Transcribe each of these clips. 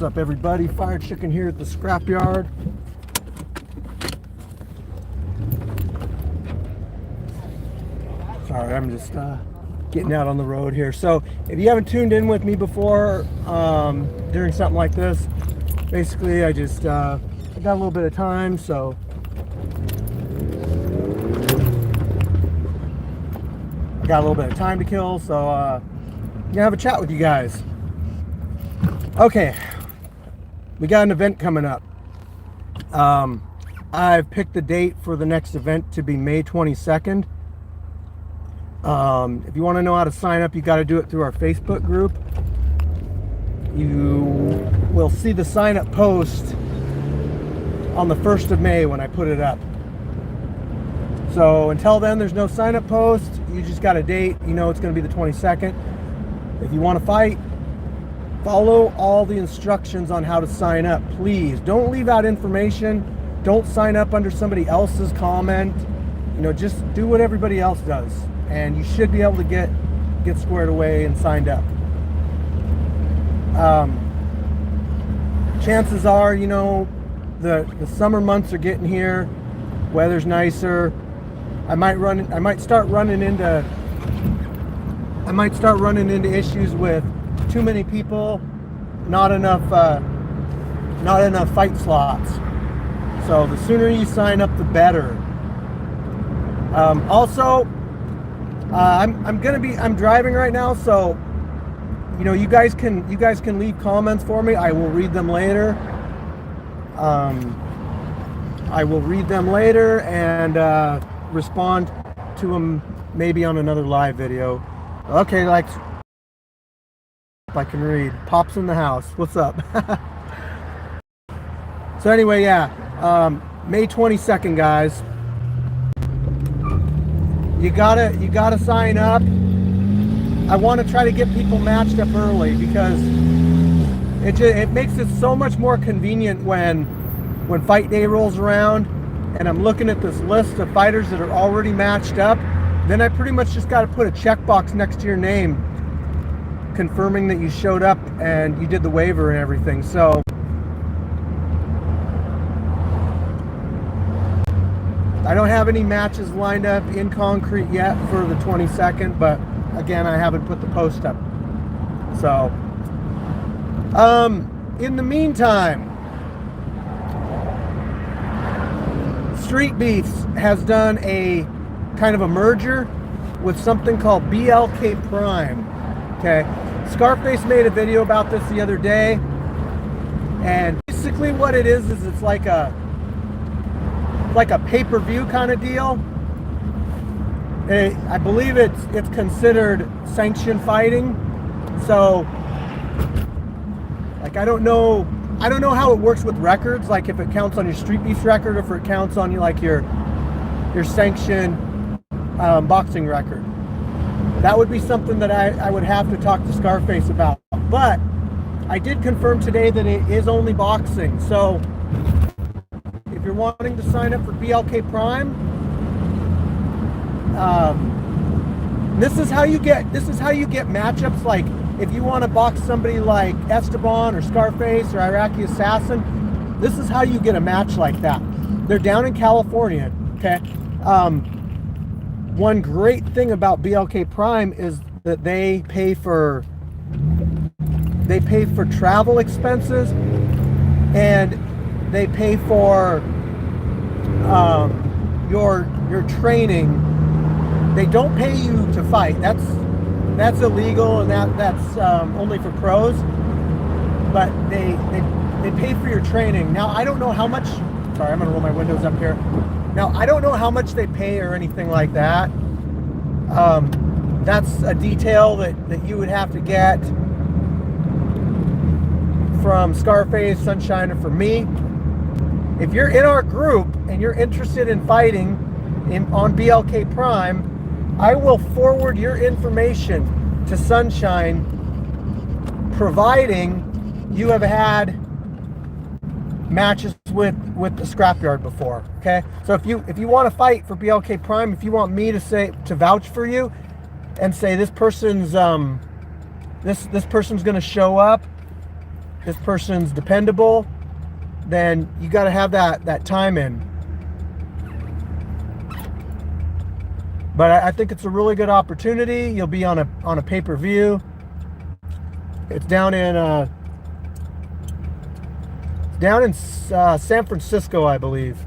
What's up, everybody? Fire Chicken here at the Scrapyard. Sorry, I'm just getting out on the road here. So if you haven't tuned in with me before during something like this, basically I just I got a little bit of time, so I got a little bit of time to kill, so I'm gonna have a chat with you guys. Okay, we got an event coming up. I've picked the date for the next event to be May 22nd. If you want to know how to sign up, you got to do it through our Facebook group. You will see the sign up post on the 1st of May when I put it up. So until then, there's no sign up post. You just got a date. You know it's going to be the 22nd. If you want to fight, follow all the instructions on how to sign up. Please don't leave out information. Don't sign up under somebody else's comment. You know, just do what everybody else does, and you should be able to get squared away and signed up. Chances are, you know, the summer months are getting here. Weather's nicer. I might start running into issues with too many people, not enough fight slots. So the sooner you sign up, the better. Also, I'm driving right now, so you know, you guys can leave comments for me. I will read them later. And respond to them maybe on another live video. Okay, like I can read. Pops in the house. What's up? So anyway, yeah, May 22nd, guys. You gotta sign up. I want to try to get people matched up early because it makes it so much more convenient when fight day rolls around and I'm looking at this list of fighters that are already matched up. Then I pretty much just got to put a checkbox next to your name confirming that you showed up and you did the waiver and everything. So I don't have any matches lined up in concrete yet for the 22nd, but again, I haven't put the post up. So in the meantime, Streetbeefs has done a kind of a merger with something called BLK Prime. Okay, Scarface made a video about this the other day, and basically what it is it's like a pay-per-view kind of deal. I believe it's considered sanctioned fighting. So like I don't know how it works with records, like if it counts on your Streetbeefs record or if it counts on your sanctioned boxing record. That would be something that I would have to talk to Scarface about. But I did confirm today that it is only boxing. So if you're wanting to sign up for BLK Prime, this is how you get matchups. Like if you want to box somebody like Esteban or Scarface or Iraqi Assassin, this is how you get a match like that. They're down in California. Okay. One great thing about BLK Prime is that they pay for travel expenses, and they pay for your training. They don't pay you to fight. That's illegal, and that's only for pros. But they pay for your training. Now I don't know how much. Sorry, I'm gonna roll my windows up here. Now, I don't know how much they pay or anything like that. That's a detail that you would have to get from Scarface, Sunshine, or from me. If you're in our group and you're interested in fighting on BLK Prime, I will forward your information to Sunshine, providing you have had matches with the Scrapyard before. Okay, so if you want to fight for BLK Prime, if you want me to vouch for you and say this person's going to show up this person's dependable, then you got to have that time in. But I think it's a really good opportunity. You'll be on a pay-per-view. It's down in San Francisco, I believe.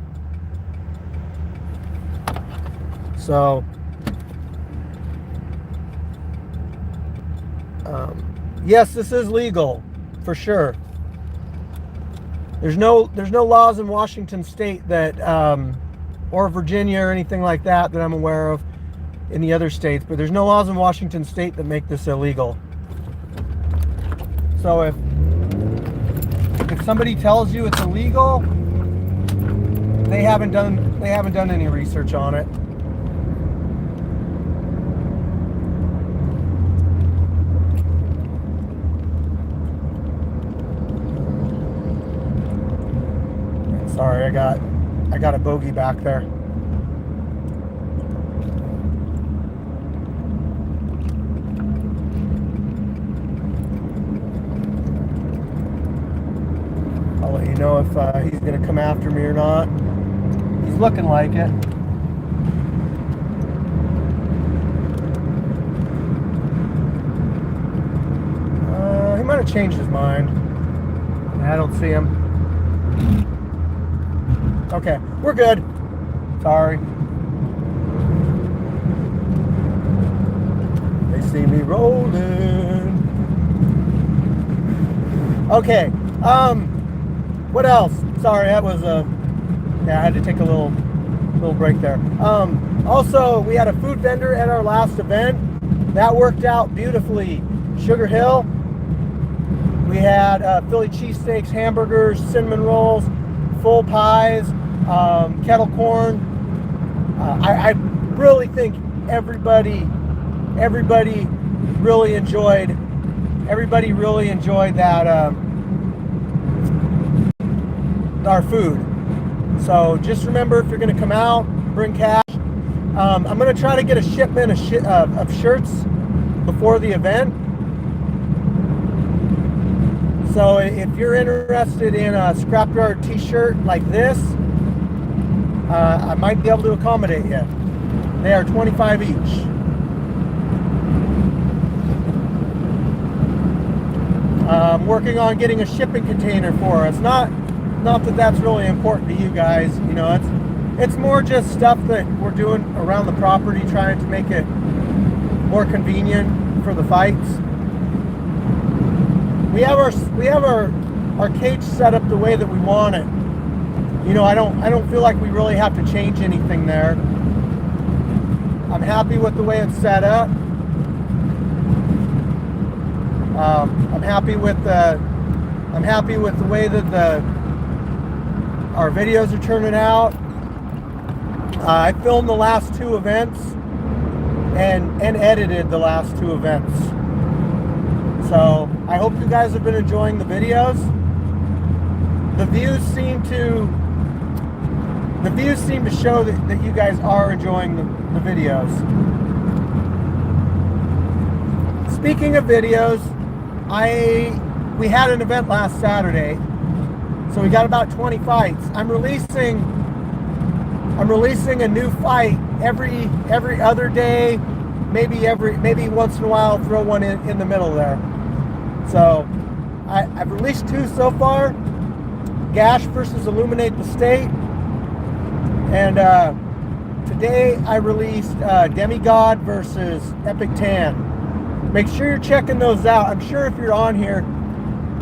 So, yes, this is legal for sure. There's no laws in Washington State that, or Virginia or anything like that I'm aware of in the other states, but there's no laws in Washington State that make this illegal. So if somebody tells you it's illegal, they haven't done any research on it. Sorry, I got a bogey back there. I'll let you know if he's going to come after me or not. He's looking like it. He might have changed his mind. I don't see him. Okay, we're good. Sorry. They see me rolling. Okay. What else? Sorry, that was yeah, I had to take a little break there. Also, we had a food vendor at our last event. That worked out beautifully. Sugar Hill. We had Philly cheesesteaks, hamburgers, cinnamon rolls, full pies, kettle corn. I really think everybody really enjoyed that our food. So just remember, if you're going to come out, bring cash. I'm going to try to get a shipment of shirts before the event. So if you're interested in a Scrapyard t-shirt like this, I might be able to accommodate you. They are $25 each. I'm working on getting a shipping container for us. Not that that's really important to you guys. You know, it's more just stuff that we're doing around the property, trying to make it more convenient for the fights. We have our cage set up the way that we want it. You know, I don't feel like we really have to change anything there. I'm happy with the way it's set up. I'm happy with the way that our videos are turning out. I filmed the last two events and edited the last two events. So I hope you guys have been enjoying the videos. The views seem to show that you guys are enjoying the videos. Speaking of videos, we had an event last Saturday, so we got about 20 fights. I'm releasing a new fight every other day, maybe once in a while I'll throw one in the middle there. So I've released 2 so far. Gash versus Illuminate the State. And today I released Demigod versus Epic Tan. Make sure you're checking those out. I'm sure if you're on here,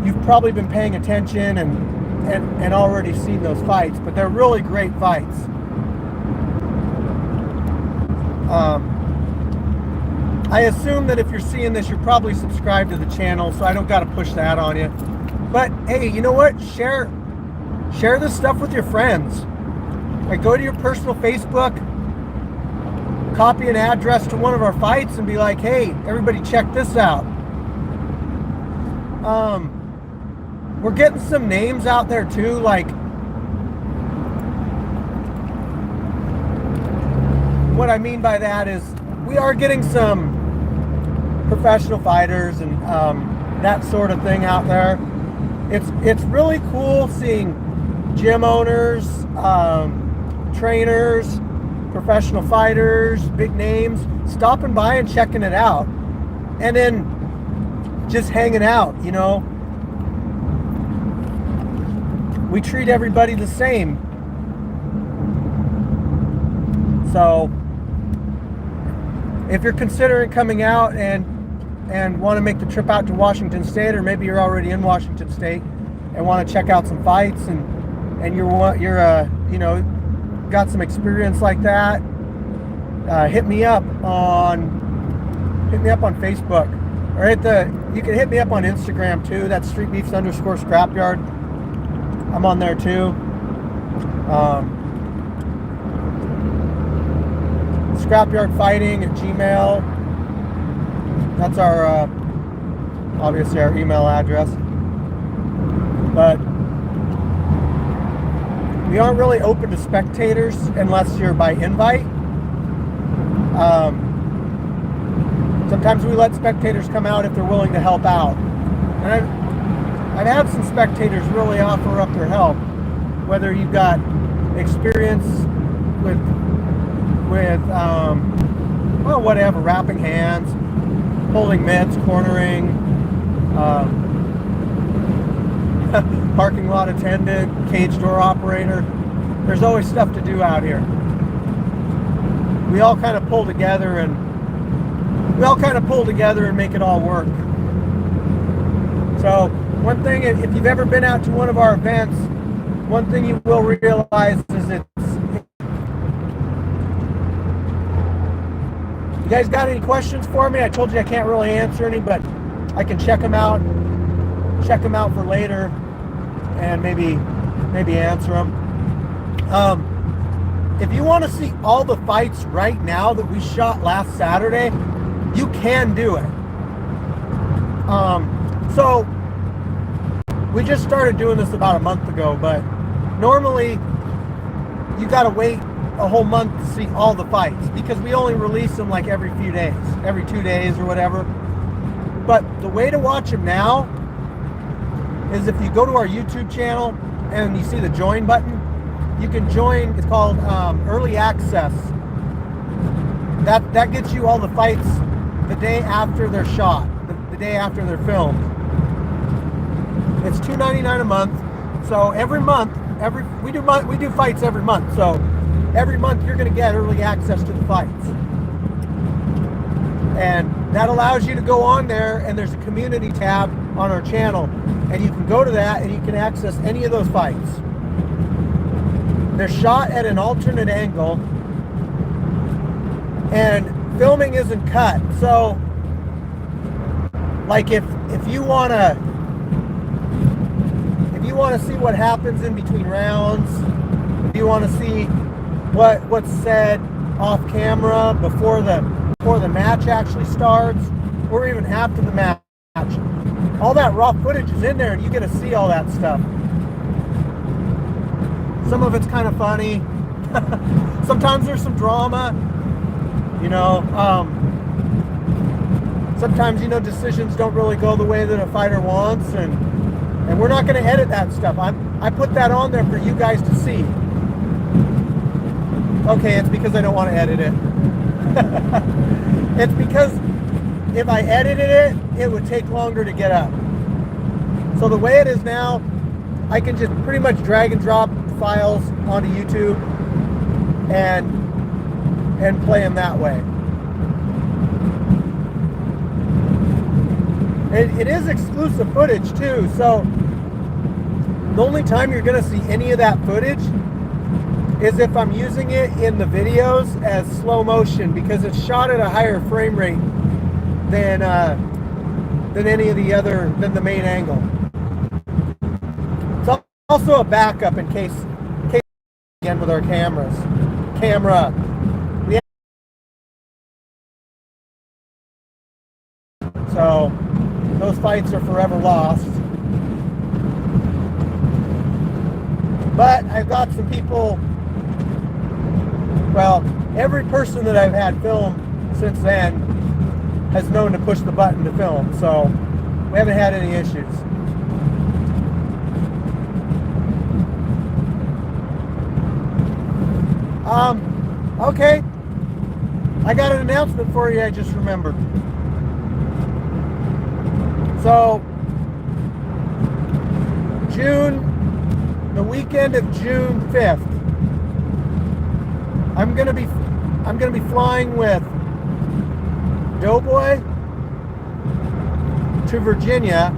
you've probably been paying attention and already seen those fights, but they're really great fights. I assume that if you're seeing this, you're probably subscribed to the channel, so I don't got to push that on you. But hey, you know what? Share this stuff with your friends. Like, go to your personal Facebook, copy an address to one of our fights, and be like, hey, everybody check this out. We're getting some names out there too, like, what I mean by that is we are getting some professional fighters and that sort of thing out there. it's really cool seeing gym owners, trainers, professional fighters, big names stopping by and checking it out, and then just hanging out. You know, we treat everybody the same. So if you're considering coming out and want to make the trip out to Washington State, or maybe you're already in Washington State and want to check out some fights, and you're you know, got some experience like that, hit me up on Facebook, or you can hit me up on Instagram too. That's Streetbeefs_Scrapyard. I'm on there too. Scrapyard Fighting at Gmail. That's our obviously our email address. But we aren't really open to spectators unless you're by invite. Sometimes we let spectators come out if they're willing to help out. And I've had some spectators really offer up their help, whether you've got experience with well, whatever, wrapping hands, holding mitts, cornering, parking lot attendant, cage door operator. There's always stuff to do out here. We all kind of pull together and make it all work. So one thing, if you've ever been out to one of our events, one thing you will realize is you guys got any questions for me? I told you I can't really answer any, but I can check them out for later and maybe answer them. If you want to see all the fights right now that we shot last Saturday, you can do it. So we just started doing this about a month ago, but normally you got to wait a whole month to see all the fights because we only release them like every few days, every 2 days or whatever. But the way to watch them now is if you go to our YouTube channel and you see the join button, you can join. It's called early access. That gets you all the fights the day after they're shot, the day after they're filmed. It's $2.99 a month. So every month, we do fights every month. So every month you're going to get early access to the fights. And that allows you to go on there, and there's a community tab on our channel, and you can go to that and you can access any of those fights. They're shot at an alternate angle, and filming isn't cut. So like if you want to see what happens in between rounds, if you want to see what's said off camera before the match actually starts, or even after the match, all that raw footage is in there and you get to see all that stuff. Some of it's kind of funny. Sometimes there's some drama, you know. Sometimes, you know, decisions don't really go the way that a fighter wants, and we're not going to edit that stuff. I put that on there for you guys to see. Okay, it's because I don't want to edit it. It's because if I edited it, it would take longer to get up. So the way it is now, I can just pretty much drag and drop files onto YouTube and play them that way. It is exclusive footage too, so the only time you're going to see any of that footage is if I'm using it in the videos as slow motion, because it's shot at a higher frame rate than any of the other, than the main angle. It's also a backup in case again with our camera. So those fights are forever lost. But I've got some people, well, every person that I've had film since then has known to push the button to film, so we haven't had any issues. Okay. I got an announcement for you, I just remembered. So, the weekend of June 5th, I'm gonna be flying with Doughboy to Virginia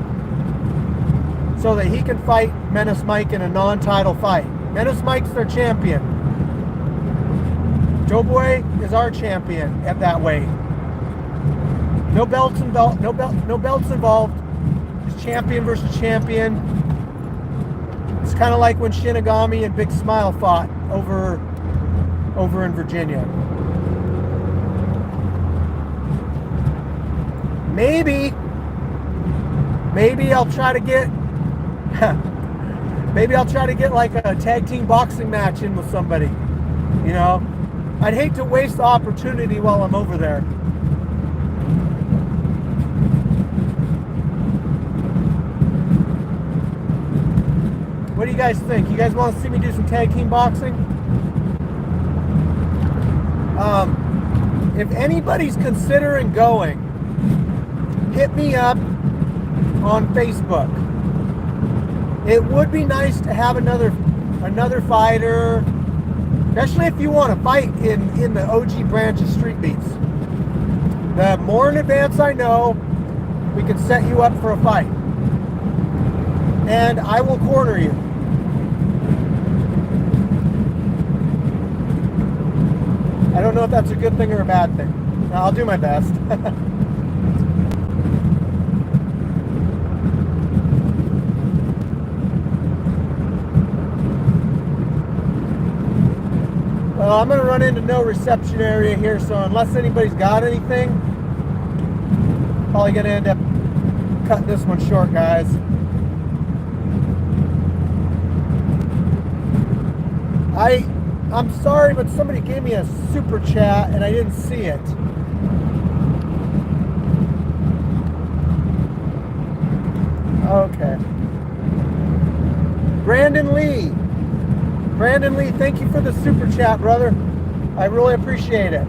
so that he can fight Menace Mike in a non-title fight. Menace Mike's their champion. Doughboy is our champion at that weight. No belts involved. No belts involved. It's champion versus champion. It's kind of like when Shinigami and Big Smile fought over in Virginia. Maybe I'll try to get like a tag team boxing match in with somebody. You know, I'd hate to waste the opportunity while I'm over there. What do you guys think? You guys want to see me do some tag team boxing? If anybody's considering going, hit me up on Facebook. It would be nice to have another fighter, especially if you want to fight in the OG branch of Streetbeefs. The more in advance I know, we can set you up for a fight. And I will corner you. I don't know if that's a good thing or a bad thing. I'll do my best. Well, I'm going to run into no reception area here, so unless anybody's got anything, probably going to end up cutting this one short, guys. I'm sorry, but somebody gave me a super chat and I didn't see it. Okay. Brandon Lee, thank you for the super chat, brother. I really appreciate it.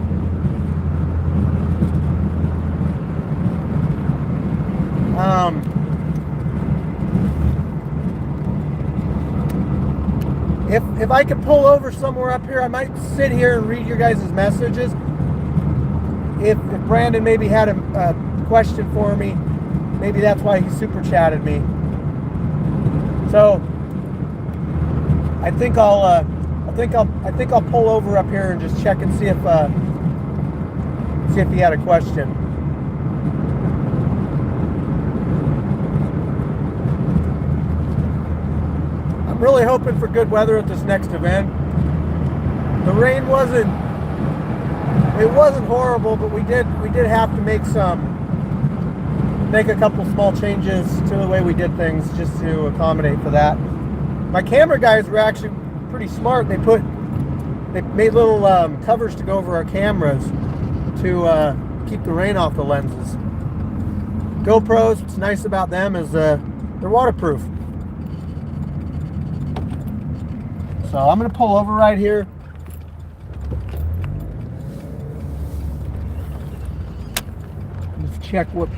If I could pull over somewhere up here, I might sit here and read your guys' messages. If Brandon maybe had a question for me, maybe that's why he super chatted me. So I think I'll pull over up here and just check and see if he had a question. I'm really hoping for good weather at this next event. The rain wasn't horrible, but we did have to make a couple small changes to the way we did things just to accommodate for that. My camera guys were actually pretty smart. They made little covers to go over our cameras to keep the rain off the lenses. GoPros, what's nice about them is they're waterproof. So I'm going to pull over right here. Let's check what...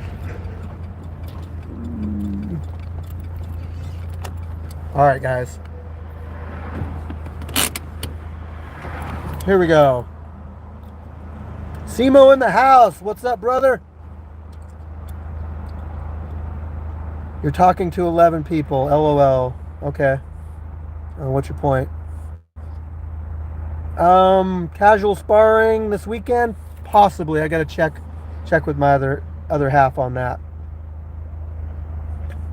All right, guys. Here we go. Simo in the house. What's up, brother? You're talking to 11 people. LOL. Okay. What's your point? Casual sparring this weekend? Possibly. I got to check with my other half on that.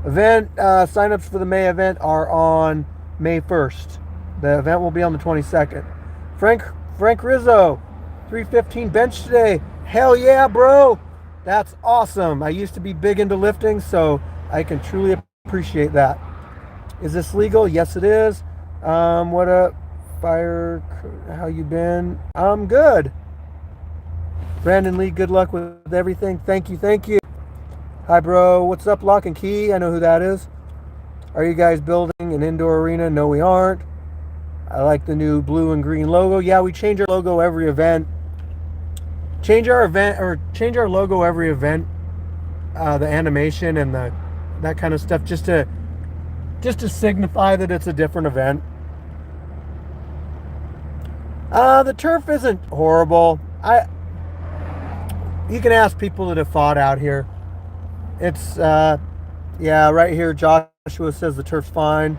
Event signups for the May event are on May 1st. The event will be on the 22nd. Frank Rizzo, 315 bench today. Hell yeah, bro. That's awesome. I used to be big into lifting, so I can truly appreciate that. Is this legal? Yes, it is. What up? Fire, how you been? I'm good. Brandon Lee, good luck with everything. Thank you. Hi, bro. What's up, Lock and Key? I know who that is. Are you guys building an indoor arena? No, we aren't. I like the new blue and green logo. Yeah, we change our logo every event. Change our logo every event. The animation and that kind of stuff, just to signify that it's a different event. The turf isn't horrible. You can ask people that have fought out here. It's yeah, right here Joshua says the turf's fine.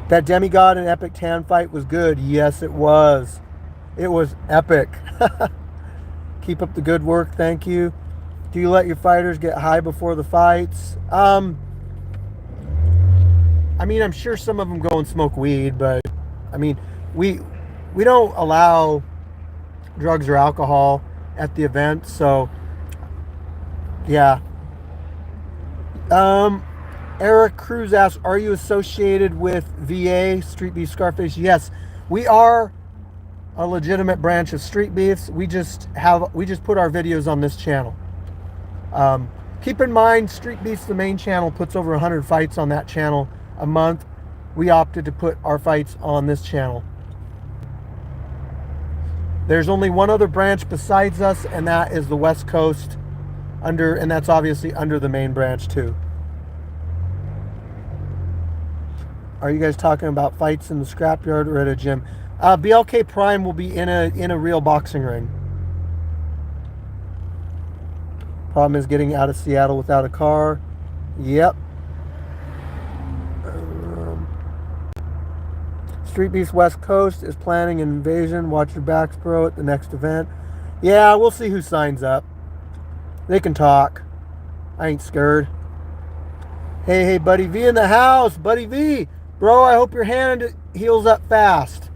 That Demigod and Epic Tan fight was good. Yes, it was. It was epic. Keep up the good work. Thank you. Do you let your fighters get high before the fights? I mean, I'm sure some of them go and smoke weed, but I mean, we don't allow drugs or alcohol at the event, so yeah. Eric Cruz asks, are you associated with VA, Streetbeefs, Scarface? Yes, we are a legitimate branch of Streetbeefs. We just put our videos on this channel. Keep in mind, Streetbeefs, the main channel, puts over 100 fights on that channel a month. We opted to put our fights on this channel. There's only one other branch besides us, and that is the West Coast, and that's obviously under the main branch too. Are you guys talking about fights in the scrapyard or at a gym? BLK Prime will be in a real boxing ring. Problem is getting out of Seattle without a car. Yep. Streetbeefs West Coast is planning an invasion. Watch your backs, bro, at the next event. Yeah, we'll see who signs up. They can talk. I ain't scared. Hey, Buddy V in the house. Buddy V. Bro, I hope your hand heals up fast.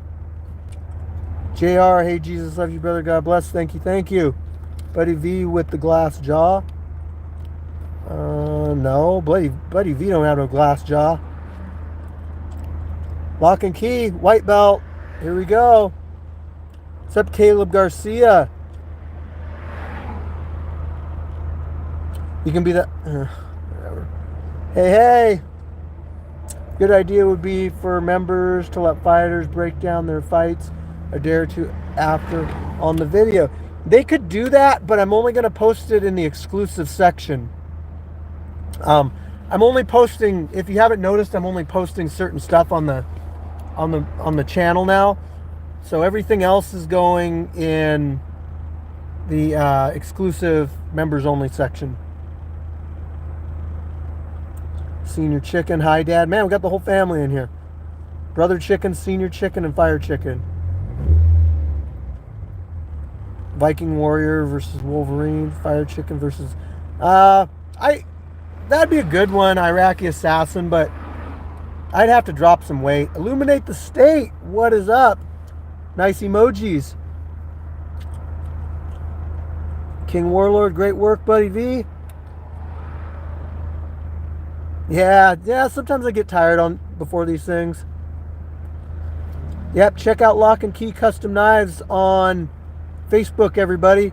JR, hey, Jesus loves you, brother. God bless. Thank you. Buddy V with the glass jaw. No. Buddy V don't have no glass jaw. Lock and key. White belt. Here we go. What's up, Caleb Garcia? You can be the... whatever. Hey. Good idea would be for members to let fighters break down their fights a day or two after on the video. They could do that, but I'm only going to post it in the exclusive section. I'm only posting, if you haven't noticed, I'm only posting certain stuff on the channel now. So everything else is going in the exclusive members only section. Senior Chicken, hi Dad. Man, we got the whole family in here. Brother Chicken, Senior Chicken, and Fire Chicken. Viking Warrior versus Wolverine. Fire Chicken versus... that'd be a good one, Iraqi Assassin, but I'd have to drop some weight. Illuminate the State. What is up? Nice emojis. King Warlord, great work, Buddy V. Yeah, sometimes I get tired before these things. Yep, check out Lock and Key Custom Knives on Facebook, everybody.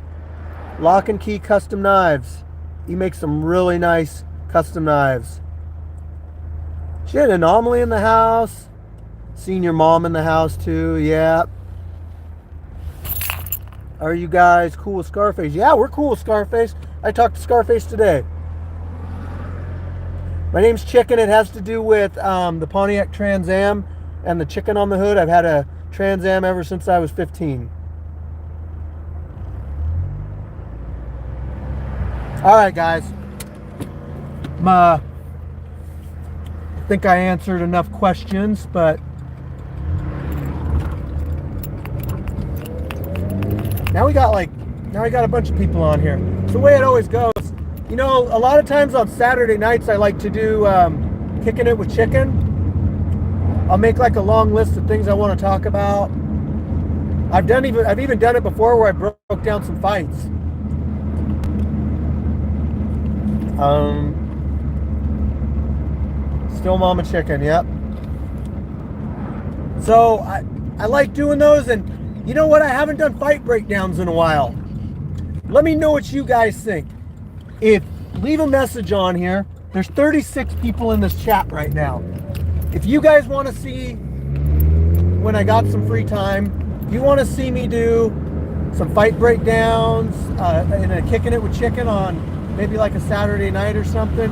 Lock and Key Custom Knives. He makes some really nice custom knives. Shit, Anomaly in the house. Senior Mom in the house too, yeah. Are you guys cool with Scarface? Yeah, we're cool with Scarface. I talked to Scarface today. My name's Chicken. It has to do with the Pontiac Trans Am and the chicken on the hood. I've had a Trans Am ever since I was 15. All right, guys. I think I answered enough questions, but now we got a bunch of people on here. It's the way it always goes. You know, a lot of times on Saturday nights I like to do Kicking It with Chicken. I'll make like a long list of things I want to talk about. I've even done it before where I broke down some fights. Still Mama Chicken, yep. So I like doing those, and you know what? I haven't done fight breakdowns in a while. Let me know what you guys think. Leave a message on here. There's 36 people in this chat right now. If you guys want to see when I got some free time. If you want to see me do some fight breakdowns and a kicking it with chicken on maybe like a Saturday night or something,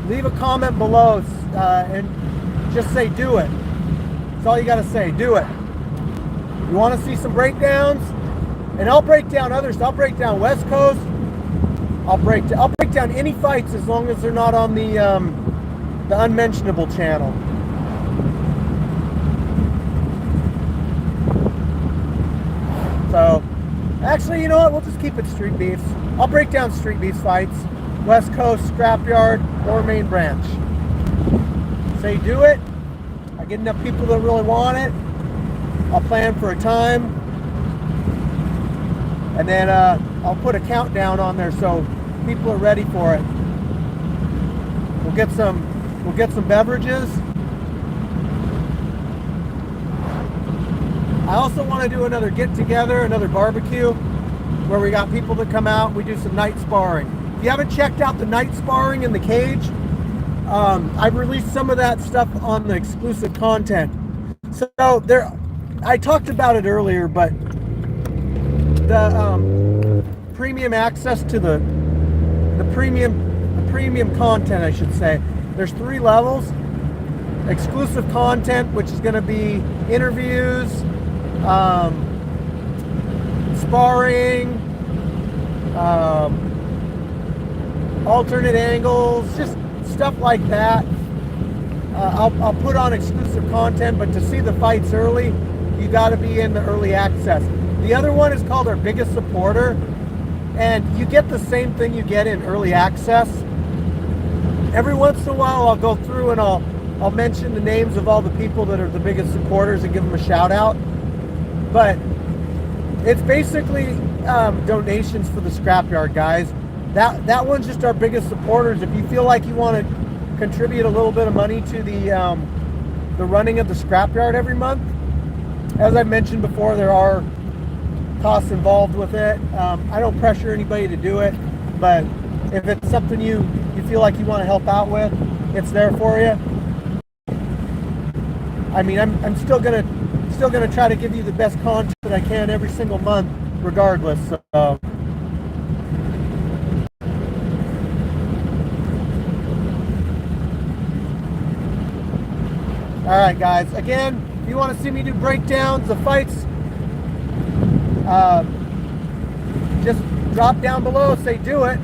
leave a comment below and just say do it. That's all you got to say, do it. You want to see some breakdowns? And I'll break down others. I'll break down West Coast. I'll break down any fights as long as they're not on the unmentionable channel. So, actually, you know what? We'll just keep it Street Beefs. I'll break down Street Beefs fights. West Coast, Scrapyard, or Main Branch. Say do it. I get enough people that really want it. I'll plan for a time. And then I'll put a countdown on there so people are ready for it. We'll get some beverages. I also want to do another get together, another barbecue, where we got people that come out. We do some night sparring. If you haven't checked out the night sparring in the cage, I've released some of that stuff on the exclusive content. So there, I talked about it earlier, but the premium access to the premium content, I should say. There's 3 levels. Exclusive content, which is going to be interviews, sparring, alternate angles, just stuff like that. I'll put on exclusive content, but to see the fights early, you got to be in the early access. The other one is called our biggest supporter, and you get the same thing you get in early access. Every once in a while, I'll go through and I'll mention the names of all the people that are the biggest supporters and give them a shout out. But it's basically donations for the Scrapyard, guys. That one's just our biggest supporters. If you feel like you want to contribute a little bit of money to the running of the Scrapyard every month, as I mentioned before, there are costs involved with it. I don't pressure anybody to do it, but if it's something you feel like you want to help out with, it's there for you. I mean, I'm still gonna try to give you the best content that I can every single month, regardless. So, all right, guys. Again, if you want to see me do breakdowns of fights, just drop down below, say do it,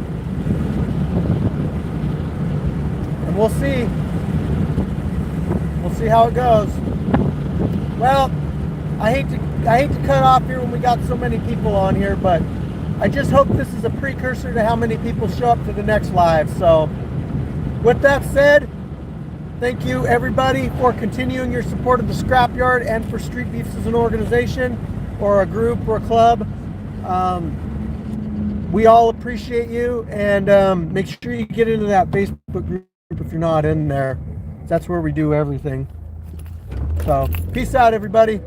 and we'll see how it goes. Well, I hate to cut off here when we got so many people on here, but I just hope this is a precursor to how many people show up to the next live. So with that said, thank you everybody for continuing your support of the Scrapyard and for Street Beefs as an organization or a group or a club. We all appreciate you, and make sure you get into that Facebook group if you're not in there. That's where we do everything. So peace out, everybody.